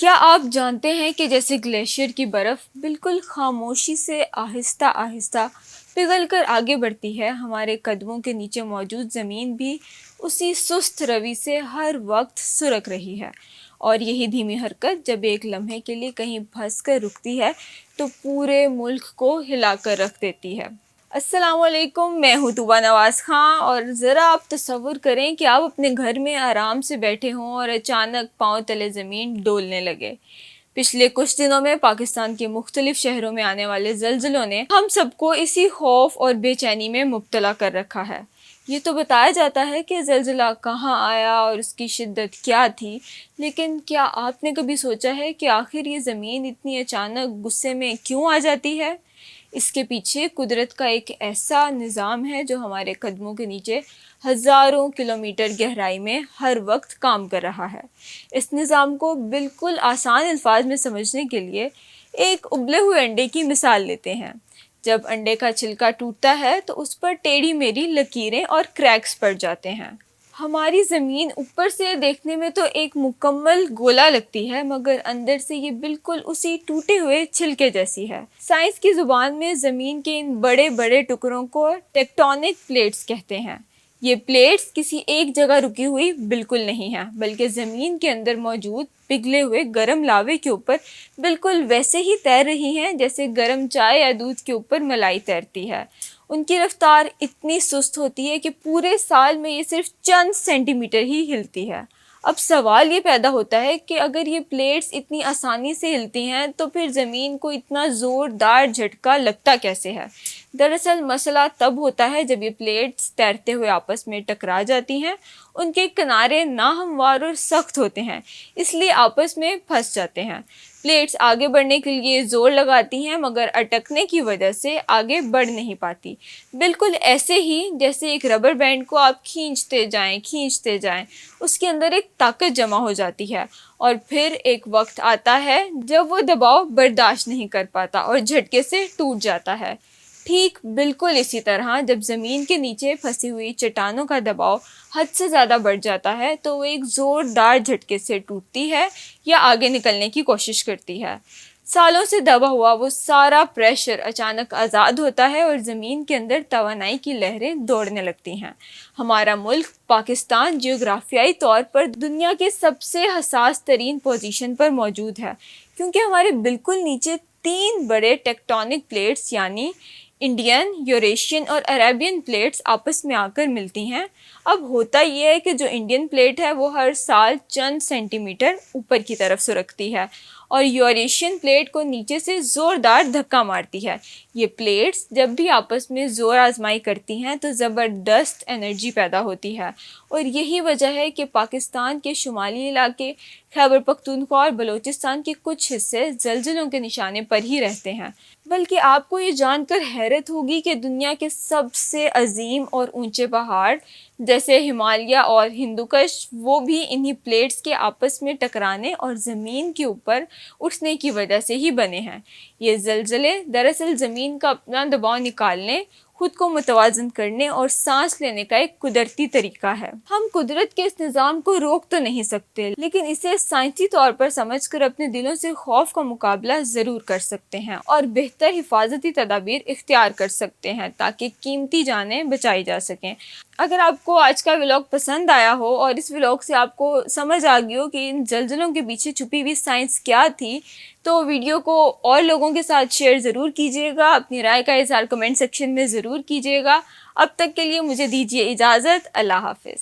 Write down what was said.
کیا آپ جانتے ہیں کہ جیسے گلیشیئر کی برف بالکل خاموشی سے آہستہ آہستہ پگھل کر آگے بڑھتی ہے، ہمارے قدموں کے نیچے موجود زمین بھی اسی سست روی سے ہر وقت سرک رہی ہے، اور یہی دھیمی حرکت جب ایک لمحے کے لیے کہیں پھنس کر رکتی ہے تو پورے ملک کو ہلا کر رکھ دیتی ہے۔ السلام علیکم، میں ہوں طوبیٰ نواز خان، اور ذرا آپ تصور کریں کہ آپ اپنے گھر میں آرام سے بیٹھے ہوں اور اچانک پاؤں تلے زمین ڈولنے لگے۔ پچھلے کچھ دنوں میں پاکستان کے مختلف شہروں میں آنے والے زلزلوں نے ہم سب کو اسی خوف اور بے چینی میں مبتلا کر رکھا ہے۔ یہ تو بتایا جاتا ہے کہ زلزلہ کہاں آیا اور اس کی شدت کیا تھی، لیکن کیا آپ نے کبھی سوچا ہے کہ آخر یہ زمین اتنی اچانک غصے میں کیوں آ جاتی ہے؟ اس کے پیچھے قدرت کا ایک ایسا نظام ہے جو ہمارے قدموں کے نیچے ہزاروں کلومیٹر گہرائی میں ہر وقت کام کر رہا ہے۔ اس نظام کو بالکل آسان الفاظ میں سمجھنے کے لیے ایک ابلے ہوئے انڈے کی مثال لیتے ہیں۔ جب انڈے کا چھلکا ٹوٹتا ہے تو اس پر ٹیڑھی میڑھی لکیریں اور کریکس پڑ جاتے ہیں۔ ہماری زمین اوپر سے دیکھنے میں تو ایک مکمل گولا لگتی ہے، مگر اندر سے یہ بالکل اسی ٹوٹے ہوئے چھلکے جیسی ہے۔ سائنس کی زبان میں زمین کے ان بڑے بڑے ٹکڑوں کو ٹیکٹونک پلیٹس کہتے ہیں۔ یہ پلیٹس کسی ایک جگہ رکی ہوئی بالکل نہیں ہیں، بلکہ زمین کے اندر موجود پگھلے ہوئے گرم لاوے کے اوپر بالکل ویسے ہی تیر رہی ہیں جیسے گرم چائے یا دودھ کے اوپر ملائی تیرتی ہے۔ ان کی رفتار اتنی سست ہوتی ہے کہ پورے سال میں یہ صرف چند سینٹی میٹر ہی ہلتی ہے۔ اب سوال یہ پیدا ہوتا ہے کہ اگر یہ پلیٹس اتنی آسانی سے ہلتی ہیں تو پھر زمین کو اتنا زوردار جھٹکا لگتا کیسے ہے؟ دراصل مسئلہ تب ہوتا ہے جب یہ پلیٹس تیرتے ہوئے آپس میں ٹکرا جاتی ہیں۔ ان کے کنارے ناہموار اور سخت ہوتے ہیں، اس لیے آپس میں پھنس جاتے ہیں۔ پلیٹس آگے بڑھنے کے لیے زور لگاتی ہیں، مگر اٹکنے کی وجہ سے آگے بڑھ نہیں پاتی، بالکل ایسے ہی جیسے ایک ربر بینڈ کو آپ کھینچتے جائیں اس کے اندر ایک طاقت جمع ہو جاتی ہے، اور پھر ایک وقت آتا ہے جب وہ دباؤ برداشت نہیں کر پاتا اور جھٹکے سے ٹوٹ جاتا ہے۔ ٹھیک بالکل اسی طرح جب زمین کے نیچے پھنسی ہوئی چٹانوں کا دباؤ حد سے زیادہ بڑھ جاتا ہے تو وہ ایک زوردار جھٹکے سے ٹوٹتی ہے یا آگے نکلنے کی کوشش کرتی ہے۔ سالوں سے دبا ہوا وہ سارا پریشر اچانک آزاد ہوتا ہے اور زمین کے اندر توانائی کی لہریں دوڑنے لگتی ہیں۔ ہمارا ملک پاکستان جغرافیائی طور پر دنیا کے سب سے حساس ترین پوزیشن پر موجود ہے، کیونکہ ہمارے بالکل نیچے 3 بڑے ٹیکٹونک پلیٹس یعنی انڈین، یوریشین اور عربین پلیٹس آپس میں آ کر ملتی ہیں۔ اب ہوتا یہ ہے کہ جو انڈین پلیٹ ہے وہ ہر سال چند سینٹی میٹر اوپر کی طرف سرکتی ہے، اور یوریشین پلیٹ کو نیچے سے زوردار دھکا مارتی ہے۔ یہ پلیٹس جب بھی آپس میں زور آزمائی کرتی ہیں تو زبردست انرجی پیدا ہوتی ہے، اور یہی وجہ ہے کہ پاکستان کے شمالی علاقے، خیبر پختونخوا اور بلوچستان کے کچھ حصے زلزلوں کے نشانے پر ہی رہتے ہیں۔ بلکہ آپ کو یہ جان کر حیرت ہوگی کہ دنیا کے سب سے عظیم اور اونچے پہاڑ جیسے ہمالیہ اور ہندوکش وہ بھی انہی پلیٹس کے آپس میں ٹکرانے اور زمین کے اوپر اٹھنے کی وجہ سے ہی بنے ہیں۔ یہ زلزلے دراصل زمین کا اپنا دباؤ نکالنے، خود کو متوازن کرنے اور سانس لینے کا ایک قدرتی طریقہ ہے۔ ہم قدرت کے اس نظام کو روک تو نہیں سکتے، لیکن اسے سائنسی طور پر سمجھ کر اپنے دلوں سے خوف کا مقابلہ ضرور کر سکتے ہیں اور بہتر حفاظتی تدابیر اختیار کر سکتے ہیں تاکہ قیمتی جانیں بچائی جا سکیں۔ اگر آپ کو آج کا ولاگ پسند آیا ہو اور اس ولاگ سے آپ کو سمجھ آ گئی ہو کہ ان زلزلوں کے پیچھے چھپی ہوئی سائنس کیا تھی، تو ویڈیو کو اور لوگوں کے ساتھ شیئر ضرور کیجیے گا، اپنی رائے کا اظہار کمنٹ سیکشن میں ضرور کیجیے گا۔ اب تک کے لیے مجھے دیجیے اجازت، اللہ حافظ۔